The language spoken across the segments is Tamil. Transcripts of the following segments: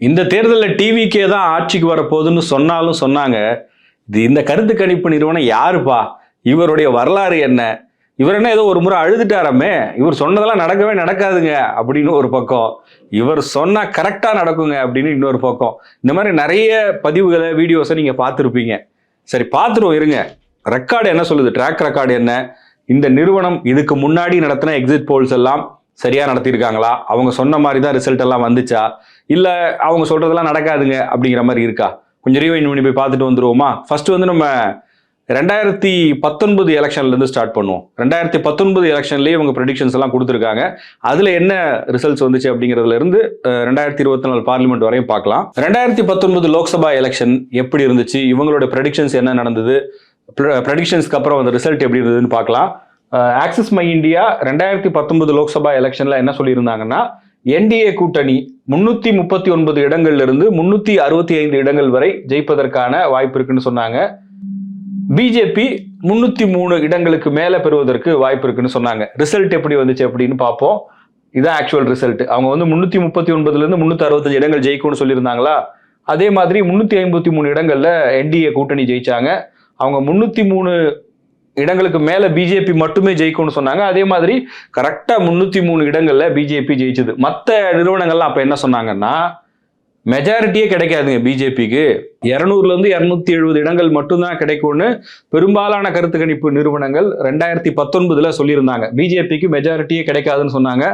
இந்த தேர்தலில் டிவிக்கே தான் ஆட்சிக்கு வரப்போகுதுன்னு சொன்னாலும் சொன்னாங்க. இந்த கருத்து கணிப்பு நிறுவனம் யாருப்பா, இவருடைய வரலாறு என்ன, இவர் என்ன ஏதோ ஒரு முறை அழுதுட்டாராமே, இவர் சொன்னதெல்லாம் நடக்கவே நடக்காதுங்க அப்படின்னு ஒரு பக்கம், இவர் சொன்னா கரெக்டா நடக்குங்க அப்படின்னு இன்னொரு பக்கம். இந்த மாதிரி நிறைய பதிவுகளை வீடியோஸை நீங்க பார்த்துருப்பீங்க. சரி, பார்த்துருவோம் இருங்க. ரெக்கார்டு என்ன சொல்லுது, ட்ராக் ரெக்கார்டு என்ன, இந்த நிறுவனம் இதுக்கு முன்னாடி நடத்தின எக்ஸிட் போல்ஸ் எல்லாம் சரியா நடத்தியிருக்காங்களா, அவங்க சொன்ன மாதிரி தான் ரிசல்ட் எல்லாம் வந்துச்சா, இல்ல அவங்க சொல்றதெல்லாம் நடக்காதுங்க அப்படிங்கிற மாதிரி இருக்கா, கொஞ்சம் ரீவைண்ட் பண்ணி போய் பார்த்துட்டு வந்துருவோமா. ஃபர்ஸ்ட் வந்து நம்ம 2019 எலெக்ஷன்ல இருந்து ஸ்டார்ட் பண்ணுவோம். 2019 எலெக்ஷன்லயே இவங்க ப்ரெடிக்ஷன்ஸ் எல்லாம் கொடுத்துருக்காங்க. அதுல என்ன ரிசல்ட்ஸ் வந்துச்சு அப்படிங்கிறதுல இருந்து 2024 பார்லிமெண்ட் வரையும் பார்க்கலாம். 2019 லோக்சபா எலெக்ஷன் எப்படி இருந்துச்சு, இவங்களோட ப்ரெடிக்ஷன்ஸ் என்ன நடந்தது, ப்ரெடிக்ஷன்ஸ்க்கு அப்புறம் அந்த ரிசல்ட் எப்படி இருந்ததுன்னு பார்க்கலாம். ஆக்சிஸ் மை இந்தியா 2019 லோக்சபா எலெக்ஷன்ல என்ன சொல்லியிருந்தாங்கன்னா, என்டிஏ கூட்டணி 339 இடங்கள்ல இருந்து 365 இடங்கள் வரை ஜெயிப்பதற்கான வாய்ப்பு இருக்குன்னு சொன்னாங்க. பிஜேபி 303 இடங்களுக்கு மேல பெறுவதற்கு வாய்ப்பு இருக்குன்னு சொன்னாங்க. ரிசல்ட் எப்படி வந்துச்சு அப்படின்னு பார்ப்போம். இதான் ஆக்சுவல் ரிசல்ட். அவங்க வந்து 339 இருந்து 365 இடங்கள் ஜெயிக்கும்னு சொல்லியிருந்தாங்களா, அதே மாதிரி 353 இடங்கள்ல என்டிஏ கூட்டணி ஜெயிச்சாங்க. அவங்க 303 இடங்களுக்கு மேல பிஜேபி மட்டுமே ஜெயிக்கும்னு சொன்னாங்க. அதே மாதிரி கரெக்டா 303 இடங்கள்ல பிஜேபி ஜெயிச்சது. மற்ற நிறுவனங்கள்லாம் அப்ப என்ன சொன்னாங்கன்னா, மெஜாரிட்டியே கிடைக்காதுங்க பிஜேபிக்கு, 200ல இருந்து 270 இடங்கள் மட்டும்தான் கிடைக்கும்னு பெரும்பாலான கருத்து கணிப்பு நிறுவனங்கள் 2019 சொல்லியிருந்தாங்க. பிஜேபிக்கு மெஜாரிட்டியே கிடைக்காதுன்னு சொன்னாங்க.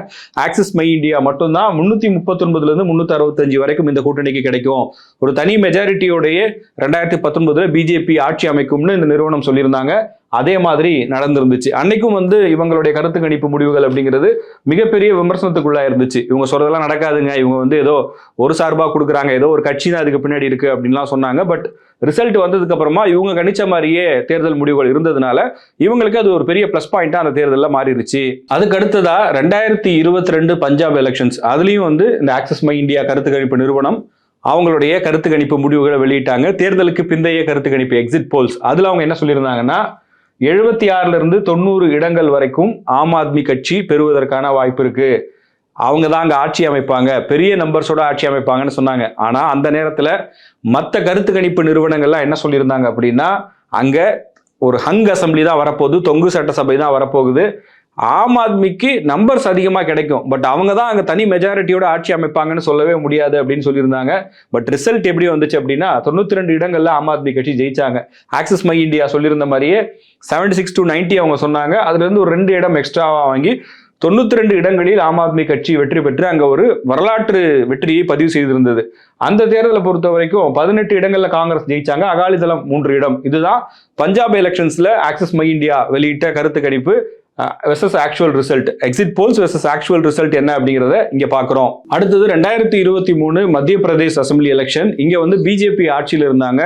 ஆக்சிஸ் மை இந்தியா மட்டும்தான் 339ல இருந்து 365 வரைக்கும் இந்த கூட்டணிக்கு கிடைக்கும், ஒரு தனி மெஜாரிட்டியோடைய 2019 பிஜேபி ஆட்சி அமைக்கும்னு இந்த நிறுவனம் சொல்லியிருந்தாங்க. அதே மாதிரி நடந்திருந்துச்சு. அன்னைக்கும் வந்து இவங்களுடைய கருத்து கணிப்பு முடிவுகள் அப்படிங்கிறது மிகப்பெரிய விமர்சனத்துக்குள்ளா இருந்துச்சு. இவங்க சொல்றதெல்லாம் நடக்காதுங்க, இவங்க வந்து ஏதோ ஒரு சார்பா கொடுக்குறாங்க, ஏதோ ஒரு கட்சி தான் அதுக்கு பின்னாடி இருக்கு அப்படின்லாம் சொன்னாங்க. பட் ரிசல்ட் வந்ததுக்கு அப்புறமா இவங்க கணிச்ச மாதிரியே தேர்தல் முடிவுகள் இருந்ததுனால இவங்களுக்கு அது ஒரு பெரிய பிளஸ் பாயிண்டா அந்த தேர்தலில் மாறிடுச்சு. அதுக்கு அடுத்ததா 2022 பஞ்சாப் எலெக்ஷன்ஸ், அதுலயும் வந்து இந்த ஆக்சிஸ் மை இந்தியா கருத்து கணிப்பு நிறுவனம் அவங்களுடைய கருத்து கணிப்பு முடிவுகளை வெளியிட்டாங்க. தேர்தலுக்கு பிந்தைய கருத்து கணிப்பு எக்ஸிட் போல்ஸ், அதுல அவங்க என்ன சொல்லியிருந்தாங்கன்னா, 76ல இருந்து 90 இடங்கள் வரைக்கும் ஆம் ஆத்மி கட்சி பெறுவதற்கான வாய்ப்பு இருக்கு, அவங்க தான் அங்க ஆட்சி அமைப்பாங்க, பெரிய நம்பர்ஸோட ஆட்சி அமைப்பாங்கன்னு சொன்னாங்க. ஆனா அந்த நேரத்துல மற்ற கருத்து கணிப்பு நிறுவனங்கள்லாம் என்ன சொல்லியிருந்தாங்க அப்படின்னா, அங்க ஒரு ஹங் அசம்பிளி தான் வரப்போகுது, தொங்கு சட்டசபை தான் வரப்போகுது, ஆம் ஆத்மிக்கு நம்பர்ஸ் அதிகமா கிடைக்கும், பட் அவங்க தான் அங்க தனி மெஜாரிட்டியோட ஆட்சி அமைப்பாங்கன்னு சொல்லவே முடியாது அப்படின்னு சொல்லியிருந்தாங்க. பட் ரிசல்ட் எப்படி வந்துச்சு அப்படின்னா, 92 இடங்கள்ல ஆம் ஆத்மி கட்சி ஜெயிச்சாங்க. ஆக்சிஸ் மை இந்தியா சொல்லியிருந்த மாதிரியே 76 to 90 அவங்க சொன்னாங்க. அதுல இருந்து ஒரு 2 இடம் எக்ஸ்ட்ராவா வாங்கி 92 இடங்களில் ஆம் ஆத்மி கட்சி வெற்றி பெற்று அங்க ஒரு வரலாற்று வெற்றியை பதிவு செய்திருந்தது. அந்த தேர்தலை பொறுத்த வரைக்கும் 18 இடங்கள்ல காங்கிரஸ் ஜெயிச்சாங்க, அகாலிதளம் 3 இடம். இதுதான் பஞ்சாப் எலெக்ஷன்ஸ்ல ஆக்சிஸ் மை இந்தியா வெளியிட்ட கருத்து கணிப்பு versus actual result, exit poles versus actual result என்ன அப்படிங்கிறத இங்க பாக்குறோம். அடுத்தது 2023 மத்திய பிரதேஷ் அசம்பிளி எலெக்ஷன். இங்க வந்து பிஜேபி ஆட்சியில் இருந்தாங்க.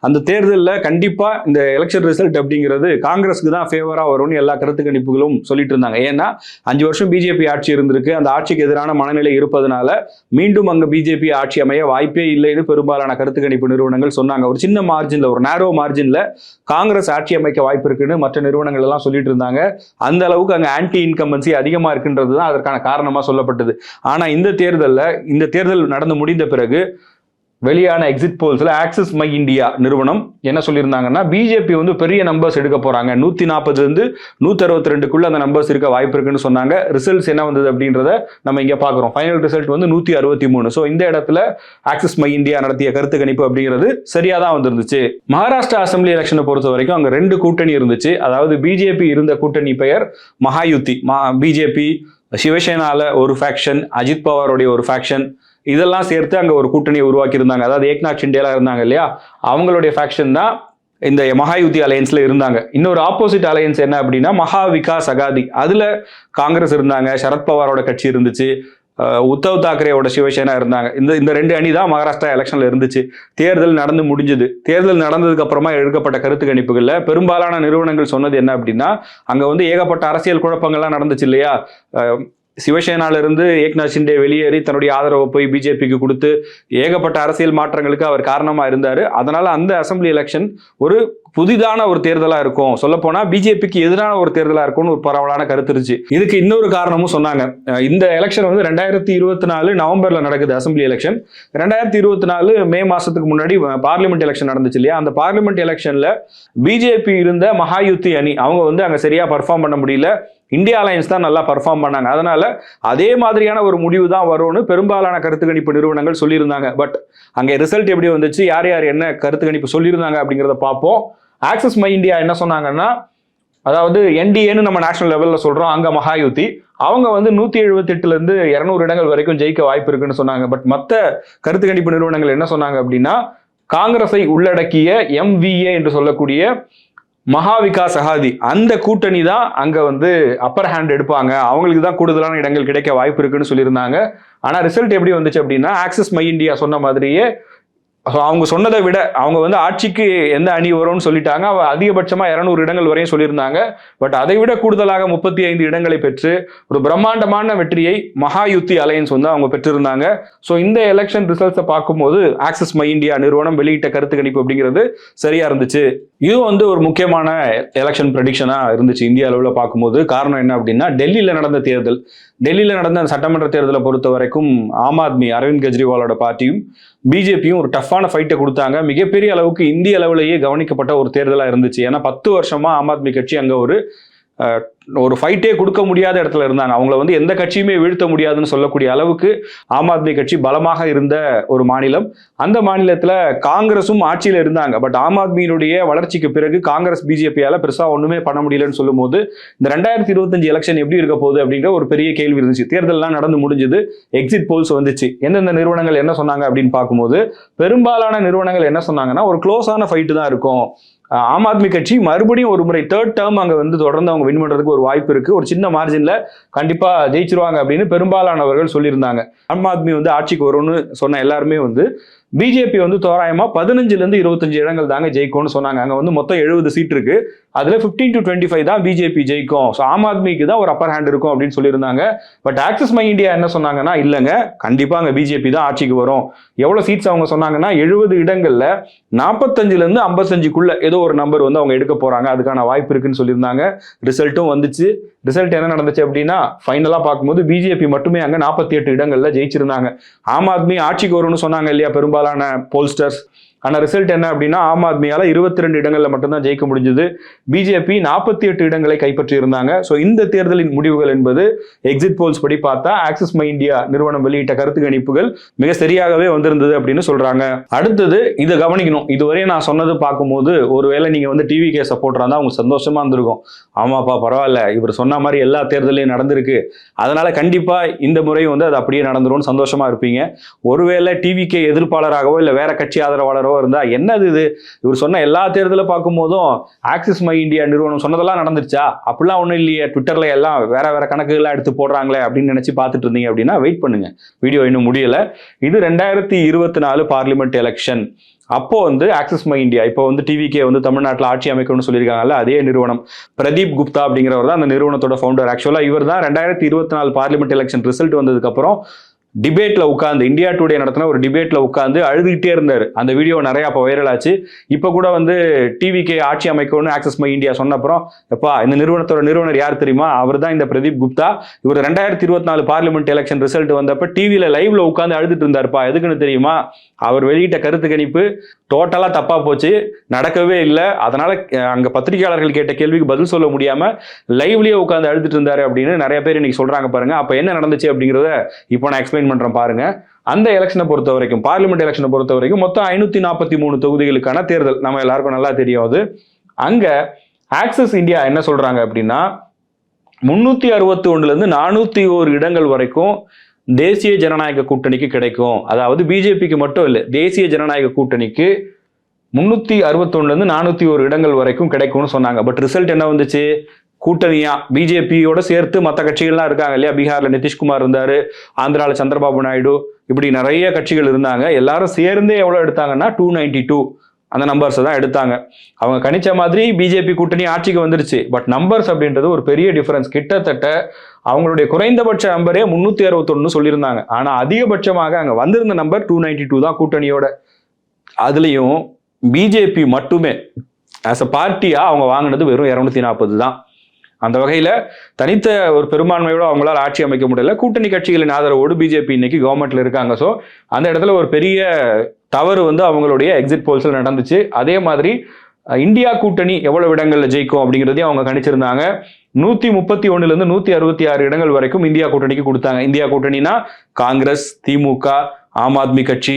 அந்த தேர்தலில் கண்டிப்பா இந்த எலெக்ஷன் ரிசல்ட் அப்படிங்கிறது காங்கிரஸுக்கு தான் ஃபேவரா வரும்னு எல்லா கருத்து கணிப்புகளும் சொல்லிட்டு இருந்தாங்க. ஏன்னா 5 வருஷம் பிஜேபி ஆட்சி இருந்திருக்கு, அந்த ஆட்சிக்கு எதிரான மனநிலை இருப்பதனால மீண்டும் அங்க பிஜேபி ஆட்சி அமைய வாய்ப்பே இல்லைன்னு பெரும்பாலான கருத்து கணிப்பு நிறுவனங்கள் சொன்னாங்க. ஒரு சின்ன மார்ஜின்ல, ஒரு நேரோ மார்ஜின்ல காங்கிரஸ் ஆட்சி அமைக்க வாய்ப்பு இருக்குன்னு மற்ற நிறுவனங்கள் எல்லாம் சொல்லிட்டு இருந்தாங்க. அந்த அளவுக்கு அங்க ஆன்டி இன்கம்பன்சி அதிகமா இருக்குன்றது தான் அதற்கான காரணமா சொல்லப்பட்டது. ஆனா இந்த தேர்தல் நடந்து முடிந்த பிறகு வெளியான எக்ஸிட் போல்ஸ்ல ஆக்சிஸ் மை இந்தியா நிறுவனம் என்ன சொல்லியிருந்தாங்கன்னா, பிஜேபி வந்து பெரிய நம்பர்ஸ் எடுக்க போறாங்க, 140 இருந்து 162க்குள்ள அந்த நம்பர்ஸ் இருக்க வாய்ப்பு இருக்குன்னு சொன்னாங்க. ரிசல்ட்ஸ் என்ன வந்தது அப்படின்றத நம்ம இங்க பாக்குறோம். ஃபைனல் ரிசல்ட் வந்து 163. ஸோ இந்த இடத்துல ஆக்சிஸ் மை இந்தியா நடத்திய கருத்து கணிப்பு அப்படிங்கிறது சரியா தான் வந்துருந்துச்சு. மகாராஷ்டிரா அசம்பிளி எலெக்ஷனை பொறுத்த வரைக்கும் அங்க 2 கூட்டணி இருந்துச்சு. அதாவது பிஜேபி இருந்த கூட்டணி பெயர் மகாயுத்தி. பிஜேபி சிவசேனால ஒரு ஃபேக்ஷன், அஜித் பவாருடைய ஒரு ஃபேக்ஷன், இதெல்லாம் சேர்த்து அங்க ஒரு கூட்டணியை உருவாக்கி இருந்தாங்க. அதாவது ஏக்நாத் ஷிண்டேலாம் இருந்தாங்க இல்லையா, அவங்களுடைய ஃபேக்ஷன் தான் இந்த மகாயுத்தி அலையன்ஸ்ல இருந்தாங்க. இன்னொரு ஆப்போசிட் அலையன்ஸ் என்ன அப்படின்னா மகா விகாஸ் அகாதி, அதுல காங்கிரஸ் இருந்தாங்க, சரத்பவாரோட கட்சி இருந்துச்சு, உத்தவ் தாக்கரேவோட சிவசேனா இருந்தாங்க. இந்த 2 அணி தான் மகாராஷ்டிரா எலெக்ஷன்ல இருந்துச்சு. தேர்தல் நடந்து முடிஞ்சது. தேர்தல் நடந்ததுக்கு அப்புறமா எடுக்கப்பட்ட கருத்து கணிப்புகள்ல பெரும்பாலான நிறுவனங்கள் சொன்னது என்ன அப்படின்னா, அங்க வந்து ஏகப்பட்ட அரசியல் குழப்பங்கள்லாம் நடந்துச்சு இல்லையா, சிவசேனால இருந்து ஏக்நாத் ஷிண்டே வெளியேறி தன்னுடைய ஆதரவை போய் பிஜேபிக்கு கொடுத்து ஏகப்பட்ட அரசியல் மாற்றங்களுக்கு அவர் காரணமா இருந்தாரு. அதனால அந்த அசெம்பிளி எலெக்ஷன் ஒரு புதிதான ஒரு தேர்தலா இருக்கும், சொல்ல போனா பிஜேபிக்கு எதிரான ஒரு தேர்தலா இருக்கும்னு ஒரு பரவலான கருத்து இருந்துச்சு. இதுக்கு இன்னொரு காரணமும் சொன்னாங்க. இந்த எலெக்ஷன் வந்து 2024 நவம்பர்ல நடக்குது அசெம்பிளி எலெக்ஷன். 2024 மே மாசத்துக்கு முன்னாடி பார்லிமெண்ட் எலெக்ஷன் நடந்துச்சு இல்லையா? அந்த பார்லிமெண்ட் எலெக்ஷன்ல பிஜேபி இருந்த மகாயுத்தி அணி அவங்க வந்து அங்க சரியா பர்ஃபார்ம் பண்ண முடியல. இந்தியா அலையன்ஸ் தான் நல்லா பர்ஃபார்ம் பண்ணாங்க. அதனால அதே மாதிரியான ஒரு முடிவு தான் வரும்னு பெரும்பாலான கருத்து கணிப்பு நிறுவனங்கள் சொல்லியிருந்தாங்க. பட் அங்கே ரிசல்ட் எப்படி வந்துச்சு, யார் யார் என்ன கருத்து கணிப்பு சொல்லியிருந்தாங்க அப்படிங்கிறத பார்ப்போம். ஆக்சிஸ் மை இந்தியா என்ன சொன்னாங்கன்னா, அதாவது என்டிஏன்னு நம்ம நேஷனல் லெவல்ல சொல்றோம், அங்க மகாயுத்தி அவங்க வந்து 178 இருந்து 200 இடங்கள் வரைக்கும் ஜெயிக்க வாய்ப்பு இருக்குன்னு சொன்னாங்க. பட் மற்ற கருத்து கணிப்பு நிறுவனங்கள் என்ன சொன்னாங்க அப்படின்னா, காங்கிரஸை உள்ளடக்கிய எம்விஏ என்று சொல்லக்கூடிய மகா விகாஸ் அகாதி அந்த கூட்டணி தான் அங்க வந்து அப்பர் ஹேண்ட் எடுப்பாங்க, அவங்களுக்கு தான் கூடுதலான இடங்கள் கிடைக்க வாய்ப்பு இருக்குன்னு சொல்லியிருந்தாங்க. ஆனா ரிசல்ட் எப்படி வந்துச்சு அப்படின்னா, ஆக்சிஸ் மை இந்தியா சொன்ன மாதிரியே அவங்க சொன்னதை விட அவங்க வந்து ஆட்சிக்கு எந்த அணி வரும்னு சொல்லிட்டாங்க. அதிகபட்சமா 200 இடங்கள் வரையும் சொல்லியிருந்தாங்க. பட் அதை விட கூடுதலாக 35 இடங்களை பெற்று ஒரு பிரம்மாண்டமான வெற்றியை மகாயுத்தி அலையன்ஸ் வந்து அவங்க பெற்றிருந்தாங்க. ஸோ இந்த எலெக்ஷன் ரிசல்ட்ஸை பார்க்கும்போது ஆக்சிஸ் மை இந்தியா நிறுவனம் வெளியிட்ட கருத்து கணிப்பு அப்படிங்கிறது சரியா இருந்துச்சு. இது வந்து ஒரு முக்கியமான எலெக்ஷன் ப்ரெடிக்ஷனா இருந்துச்சு இந்திய அளவில் பார்க்கும்போது. காரணம் என்ன அப்படின்னா, டெல்லியில் நடந்த தேர்தல், டெல்லியில் நடந்த சட்டமன்ற தேர்தலை பொறுத்த வரைக்கும் ஆம் ஆத்மி அரவிந்த் கெஜ்ரிவாலோட பார்ட்டியும் பிஜேபியும் ஒரு டஃப்பான ஃபைட்டை கொடுத்தாங்க. மிகப்பெரிய அளவுக்கு இந்திய அளவிலேயே கவனிக்கப்பட்ட ஒரு தேர்தலாக இருந்துச்சு. ஏன்னா 10 வருஷமா ஆம் ஆத்மி கட்சி அங்கே ஒரு ஃபைட்டே கொடுக்க முடியாத இடத்துல இருந்தாங்க. அவங்கள வந்து எந்த கட்சியுமே வீழ்த்த முடியாதுன்னு சொல்லக்கூடிய அளவுக்கு ஆம் ஆத்மி கட்சி பலமாக இருந்த ஒரு மாநிலம். அந்த மாநிலத்தில் காங்கிரஸும் ஆட்சியில் இருந்தாங்க. பட் ஆம் ஆத்மியினுடைய வளர்ச்சிக்கு பிறகு காங்கிரஸ் பிஜேபியால பெருசா ஒண்ணுமே பண்ண முடியலன்னு சொல்லும் போது இந்த 2025 எலெக்ஷன் எப்படி இருக்க போகுது அப்படிங்கிற ஒரு பெரிய கேள்வி இருந்துச்சு. தேர்தல்லாம் நடந்து முடிஞ்சது, எக்ஸிட் போல்ஸ் வந்துச்சு. எந்தெந்த நிறுவனங்கள் என்ன சொன்னாங்க அப்படின்னு பார்க்கும்போது பெரும்பாலான நிறுவனங்கள் என்ன சொன்னாங்கன்னா, ஒரு க்ளோஸான ஃபைட்டு தான் இருக்கும், ஆம் ஆத்மி கட்சி மறுபடியும் ஒரு முறை 3rd டேர்ம் அங்க வந்து தொடர்ந்து அவங்க வின் பண்றதுக்கு ஒரு வாய்ப்பு இருக்கு, ஒரு சின்ன மார்ஜின்ல கண்டிப்பா ஜெயிச்சிருவாங்க அப்படின்னு பெரும்பாலானவர்கள் சொல்லியிருந்தாங்க. ஆம் ஆத்மி வந்து ஆட்சிக்கு வரும்னு சொன்ன எல்லாருமே வந்து பிஜேபி வந்து தோராயமா 15 இருந்து 25 இடங்கள் தாங்க ஜெயிக்கும்னு சொன்னாங்க. அங்க வந்து மொத்தம் 70 சீட் இருக்கு, அதுல 15 to 25 தான் பிஜேபி ஜெயிக்கும், ஸோ ஆம் ஆத்மிக்கு தான் ஒரு அப்பர் ஹேண்ட் இருக்கும் அப்படின்னு சொல்லியிருந்தாங்க. பட் ஆக்சிஸ் மை இந்தியா என்ன சொன்னாங்கன்னா, இல்லைங்க கண்டிப்பா அங்க பிஜேபி தான் ஆட்சிக்கு வரும். எவ்வளவு சீட்ஸ் அவங்க சொன்னாங்கன்னா, 70 இடங்கள்ல 45 இருந்து 55க்குள்ள ஏதோ ஒரு நம்பர் வந்து அவங்க எடுக்க போறாங்க, அதுக்கான வாய்ப்பு இருக்குன்னு சொல்லியிருந்தாங்க. ரிசல்ட்டும் வந்துச்சு. ரிசல்ட் என்ன நடந்துச்சு அப்படின்னா, ஃபைனலா பார்க்கும்போது பிஜேபி மட்டுமே அங்க 48 இடங்கள்ல ஜெயிச்சிருந்தாங்க. ஆம் ஆத்மி ஆட்சிக்கு வரும்னு சொன்னாங்க இல்லையா பெரும்பாலான போல்ஸ்டர்ஸ். ஆனா ரிசல்ட் என்ன அப்படின்னா, ஆம் ஆத்மியால 22 இடங்கள்ல மட்டும்தான் ஜெயிக்க முடிஞ்சது. பிஜேபி 48 இடங்களை கைப்பற்றி இருந்தாங்க. ஸோ இந்த தேர்தலின் முடிவுகள் என்பது எக்ஸிட் போல்ஸ் படி பார்த்தா ஆக்சிஸ் மை இந்தியா நிறுவனம் வெளியிட்ட கருத்து கணிப்புகள் மிக சரியாகவே வந்திருந்தது அப்படின்னு சொல்றாங்க. அடுத்தது இதை கவனிக்கணும். இதுவரை நான் சொன்னது பார்க்கும்போது ஒருவேளை நீங்க வந்து டிவிகே சப்போர்ட்டரா இருந்தா உங்களுக்கு சந்தோஷமா இருந்திருக்கும். ஆமாப்பா பரவாயில்ல, இவர் சொன்ன மாதிரி எல்லா தேர்தலையும் நடந்திருக்கு, அதனால கண்டிப்பா இந்த முறை வந்து அது அப்படியே நடந்துரும்னு சந்தோஷமா இருப்பீங்க. ஒருவேளை டிவிகே எதிர்ப்பாளராகவோ இல்லை வேற கட்சி ஆதரவாளரோ இருந்தா, என்னது இது, இவர் சொன்ன எல்லா தேர்தலை பார்க்கும் போதும் ஆக்சிஸ் மை இந்தியா நிறுவனம் சொன்னதெல்லாம் நடந்துருச்சா, அப்படிலாம் ஒன்றும் இல்லையே, ட்விட்டர்ல எல்லாம் வேற வேற கணக்குகள்லாம் எடுத்து போடுறாங்களே அப்படின்னு நினைச்சு பார்த்துட்டு இருந்தீங்க அப்படின்னா வெயிட் பண்ணுங்க, வீடியோ இன்னும் முடியல. இது 2024 பார்லிமெண்ட் எலெக்ஷன். அப்போ வந்து ஆக்சிஸ் மை இந்தியா, இப்போ வந்து டிவிகே வந்து தமிழ்நாட்டில் ஆட்சி அமைக்கணும்னு சொல்லியிருக்காங்கல்ல, அதே நிறுவனம் பிரதீப் குப்தா அப்படிங்கிறவர் தான் அந்த நிறுவனத்தோட ஃபவுண்டர். ஆக்சுவலா இவர் தான் 2024 பார்லிமெண்ட் எலெக்ஷன் ரிசல்ட் வந்ததுக்கு அப்புறம் டிபேட்ல உட்காந்து, இந்தியா டுடே நடத்தின ஒரு டிபேட்ல உட்காந்து அழுதுகிட்டே இருந்தாரு. அந்த வீடியோ நிறைய அப்போ வைரல் ஆச்சு. இப்போ கூட வந்து டிவிகே ஆட்சி அமைக்கணும்னு ஆக்சிஸ் மை இந்தியா சொன்ன அப்புறம், எப்பா இந்த நிறுவனத்தோட நிறுவனர் யார் தெரியுமா, அவர் தான் இந்த பிரதீப் குப்தா. இவர் 2024 பார்லிமெண்ட் எலெக்ஷன் ரிசல்ட் வந்தப்ப டிவியில லைவ்ல உட்காந்து அழுதுட்டு இருந்தாருப்பா. எதுக்குன்னு தெரியுமா, அவர் வெளியிட்ட கருத்து கணிப்பு டோட்டலா தப்பா போச்சு, நடக்கவே இல்லை. அதனால அங்க பத்திரிகையாளர்கள் கேட்ட கேள்விக்கு பதில் சொல்ல முடியாம லைவ்லயே உட்காந்து அழுதுட்டு இருந்தாரு அப்படின்னு நிறைய பேர் இன்னைக்கு சொல்றாங்க. பாருங்க அப்ப என்ன நடந்துச்சு அப்படிங்கிறத இப்போ நான் எக்ஸ்பிளைன் பண்றேன் பாருங்க. அந்த எலெக்ஷனை பொறுத்த வரைக்கும், பார்லிமெண்ட் எலெக்ஷனை பொறுத்த வரைக்கும் மொத்தம் 543 தொகுதிகளுக்கான தேர்தல், நம்ம எல்லாருக்கும் நல்லா தெரியும். அது அங்க ஆக்சிஸ் இந்தியா என்ன சொல்றாங்க அப்படின்னா, 361 இருந்து 401 இடங்கள் வரைக்கும் தேசிய ஜனநாயக கூட்டணிக்கு கிடைக்கும். அதாவது பிஜேபிக்கு மட்டும் இல்லை, தேசிய ஜனநாயக கூட்டணிக்கு 361 இருந்து 401 இடங்கள் வரைக்கும் கிடைக்கும்னு சொன்னாங்க. பட் ரிசல்ட் என்ன வந்துச்சு, கூட்டணியா பிஜேபியோட சேர்த்து மற்ற கட்சிகள்லாம் இருக்காங்க இல்லையா, பீகார்ல நிதிஷ்குமார் இருந்தாரு, ஆந்திரால சந்திரபாபு நாயுடு, இப்படி நிறைய கட்சிகள் இருந்தாங்க. எல்லாரும் சேர்ந்தே எவ்வளவு எடுத்தாங்கன்னா 292 அந்த நம்பர்ஸ் தான் எடுத்தாங்க. அவங்க கணிச்ச மாதிரி பிஜேபி கூட்டணி ஆட்சிக்கு வந்துருச்சு. பட் நம்பர்ஸ் அப்படின்றது ஒரு பெரிய டிஃபரன்ஸ். கிட்டத்தட்ட அவங்களுடைய குறைந்தபட்ச நம்பரே 361 சொல்லியிருந்தாங்க. ஆனா அதிகபட்சமாக அங்க வந்திருந்த நம்பர் 292 தான் கூட்டணியோட. அதுலயும் பிஜேபி மட்டுமே ஆஸ் அ பார்ட்டியா அவங்க வாங்கினது வெறும் 240 தான். அந்த வகையில தனித்த ஒரு பெரும்பான்மையோட அவங்களால ஆட்சி அமைக்க முடியல. கூட்டணி கட்சிகளின் ஆதரவோடு பிஜேபி இன்னைக்கு கவர்மெண்ட்ல இருக்காங்க. ஸோ அந்த இடத்துல ஒரு பெரிய தவறு அவங்களுடைய எக்ஸிட் போல்ஸ்ல நடந்துச்சு. அதே மாதிரி இந்தியா கூட்டணி எவ்வளவு இடங்கள்ல ஜெயிக்கும் அப்படிங்கிறதையும் அவங்க கணிச்சிருந்தாங்க. 131 166 இடங்கள் வரைக்கும் இந்தியா கூட்டணிக்கு கொடுத்தாங்க. இந்தியா கூட்டணினா காங்கிரஸ், திமுக, ஆம் ஆத்மி கட்சி,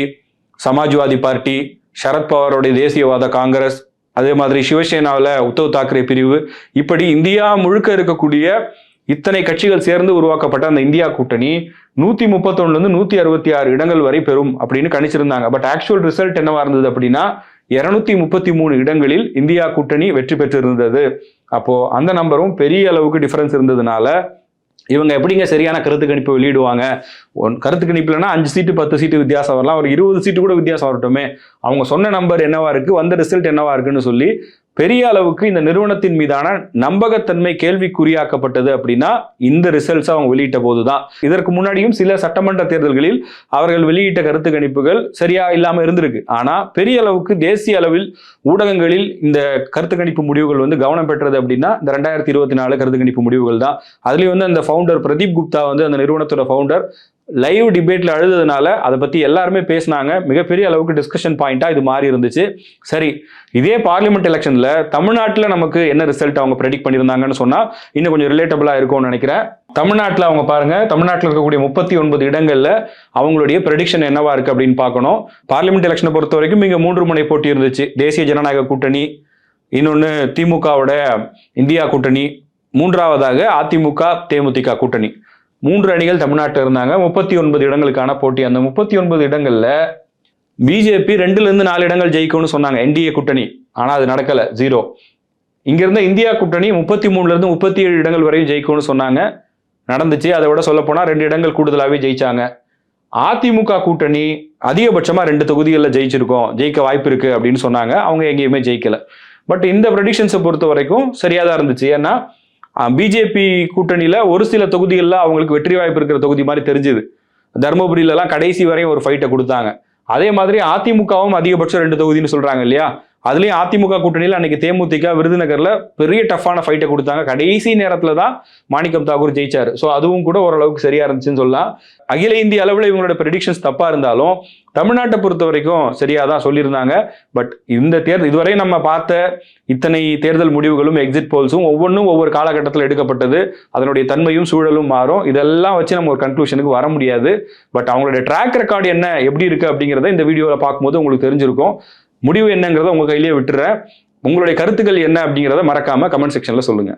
சமாஜ்வாதி பார்ட்டி, சரத்பவாரோடைய தேசியவாத காங்கிரஸ், அதே மாதிரி சிவசேனாவில் உத்தவ் தாக்கரே பிரிவு, இப்படி இந்தியா முழுக்க இருக்கக்கூடிய இத்தனை கட்சிகள் சேர்ந்து உருவாக்கப்பட்ட அந்த இந்தியா கூட்டணி 131 166 இடங்கள் வரை பெறும் அப்படின்னு கணிச்சிருந்தாங்க. பட் ஆக்சுவல் ரிசல்ட் என்னவா இருந்தது அப்படின்னா 233 இடங்களில் இந்தியா கூட்டணி வெற்றி பெற்றிருந்தது. அப்போ அந்த நம்பரும் பெரிய அளவுக்கு டிஃபரன்ஸ் இருந்ததுனால இவங்க எப்படிங்க சரியான கருத்து கணிப்பு வெளியிடுவாங்க? கருத்து கணிப்புலன்னா 5 சீட்டு 10 சீட்டு வித்தியாசம் வரலாம், ஒரு 20 சீட்டு கூட வித்தியாசம் வரட்டுமே, அவங்க சொன்ன நம்பர் என்னவா இருக்கு, வந்த ரிசல்ட் என்னவா இருக்குன்னு சொல்லி பெரிய அளவுக்கு இந்த நிறுவனத்தின் மீதான நம்பகத்தன்மை கேள்விக்குறியாக்கப்பட்டது அப்படின்னா இந்த ரிசல்ட்ஸ் அவங்க வெளியிட்ட போதுதான். இதற்கு முன்னாடியும் சில சட்டமன்ற தேர்தல்களில் அவர்கள் வெளியிட்ட கருத்து கணிப்புகள் சரியா இல்லாம இருந்திருக்கு. ஆனா பெரிய அளவுக்கு தேசிய அளவில் ஊடகங்களில் இந்த கருத்து கணிப்பு முடிவுகள் கவனம் பெற்றது அப்படின்னா இந்த 2024 கருத்து கணிப்பு முடிவுகள் தான். அதுலயும் அந்த ஃபவுண்டர் பிரதீப் குப்தா அந்த நிறுவனத்தோட ஃபவுண்டர் லைவ் டிபேட்ல அழுதுனால அதை பத்தி எல்லாருமே பேசினாங்க. மிகப்பெரிய அளவுக்கு டிஸ்கஷன் பாயிண்டா இது மாறி இருந்துச்சு. சரி, இதே பார்லிமெண்ட் எலெக்ஷன்ல தமிழ்நாட்டில் நமக்கு என்ன ரிசல்ட் அவங்க ப்ரெடிக்ட் பண்ணியிருந்தாங்கன்னு சொன்னா இன்னும் கொஞ்சம் ரிலேட்டபிளா இருக்கும்னு நினைக்கிறேன். தமிழ்நாட்டில் அவங்க பாருங்க, தமிழ்நாட்டில் இருக்கக்கூடிய 39 இடங்கள்ல அவங்களுடைய ப்ரெடிக்ஷன் என்னவா இருக்கு அப்படின்னு பார்க்கணும். பார்லிமெண்ட் எலெக்ஷனை பொறுத்த வரைக்கும் இங்க 3 முனை போட்டி இருந்துச்சு. தேசிய ஜனநாயக கூட்டணி, இன்னொன்னு திமுகவோட இந்தியா கூட்டணி, மூன்றாவதாக அதிமுக தேமுதிக கூட்டணி. 3 அணிகள் தமிழ்நாட்டில் இருந்தாங்க. 39 இடங்களுக்கான போட்டி. அந்த 39 இடங்கள்ல பிஜேபி 2-4 இடங்கள் ஜெயிக்கும்னு சொன்னாங்க என்டிஏ கூட்டணி. ஆனா அது நடக்கல, 0. இங்க இருந்த இந்தியா கூட்டணி 33-37 இடங்கள் வரையும் ஜெயிக்கும்னு சொன்னாங்க, நடந்துச்சு. அதை விட சொல்ல போனா 2 இடங்கள் கூடுதலாவே ஜெயிச்சாங்க. அதிமுக கூட்டணி அதிகபட்சமா 2 தொகுதிகளில் ஜெயிக்க வாய்ப்பு இருக்கு அப்படின்னு சொன்னாங்க. அவங்க எங்கேயுமே ஜெயிக்கல. பட் இந்த ப்ரெடிக்ஷன்ஸை பொறுத்த வரைக்கும் சரியாதான் இருந்துச்சு. ஏன்னா பிஜேபி கூட்டணியில ஒரு சில தொகுதிகளில் அவங்களுக்கு வெற்றி வாய்ப்பு இருக்கிற தொகுதி மாதிரி தெரிஞ்சுது. தர்மபுரியிலலாம் கடைசி வரையும் ஒரு ஃபைட்டை கொடுத்தாங்க. அதே மாதிரி அதிமுகவும் அதிகபட்சம் 2 தொகுதின்னு சொல்றாங்க இல்லையா? அதுலயும் அதிமுக கூட்டணியில் அன்னைக்கு தேமுதிக விருதுநகர்ல பெரிய டஃப்பான ஃபைட்டை கொடுத்தாங்க. கடைசி நேரத்துல தான் மாணிக்கம் தாக்கூர் ஜெயிச்சாரு. ஸோ அதுவும் கூட ஓரளவுக்கு சரியா இருந்துச்சுன்னு சொல்லலாம். அகில இந்திய அளவில் இவங்களோட ப்ரெடிக்ஷன்ஸ் தப்பா இருந்தாலும் தமிழ்நாட்டை பொறுத்த வரைக்கும் சரியா தான் சொல்லியிருந்தாங்க. பட் இந்த தேர்தல் இதுவரை நம்ம பார்த்த இத்தனை தேர்தல் முடிவுகளும் எக்ஸிட் போல்ஸும் ஒவ்வொன்றும் ஒவ்வொரு காலகட்டத்தில் எடுக்கப்பட்டது. அதனுடைய தன்மையும் சூழலும் மாறும். இதெல்லாம் வச்சு நம்ம ஒரு கன்க்ளூஷனுக்கு வர முடியாது. பட் அவங்களுடைய ட்ராக் ரெக்கார்டு என்ன, எப்படி இருக்கு அப்படிங்கிறத இந்த வீடியோவில் பார்க்கும்போது உங்களுக்கு தெரிஞ்சிருக்கும். முடிவு என்னங்கிறத உங்க கையிலேயே விட்டுறேன். உங்களுடைய கருத்துக்கள் என்ன அப்படிங்கிறத மறக்காம கமெண்ட் செக்ஷன்ல சொல்லுங்க.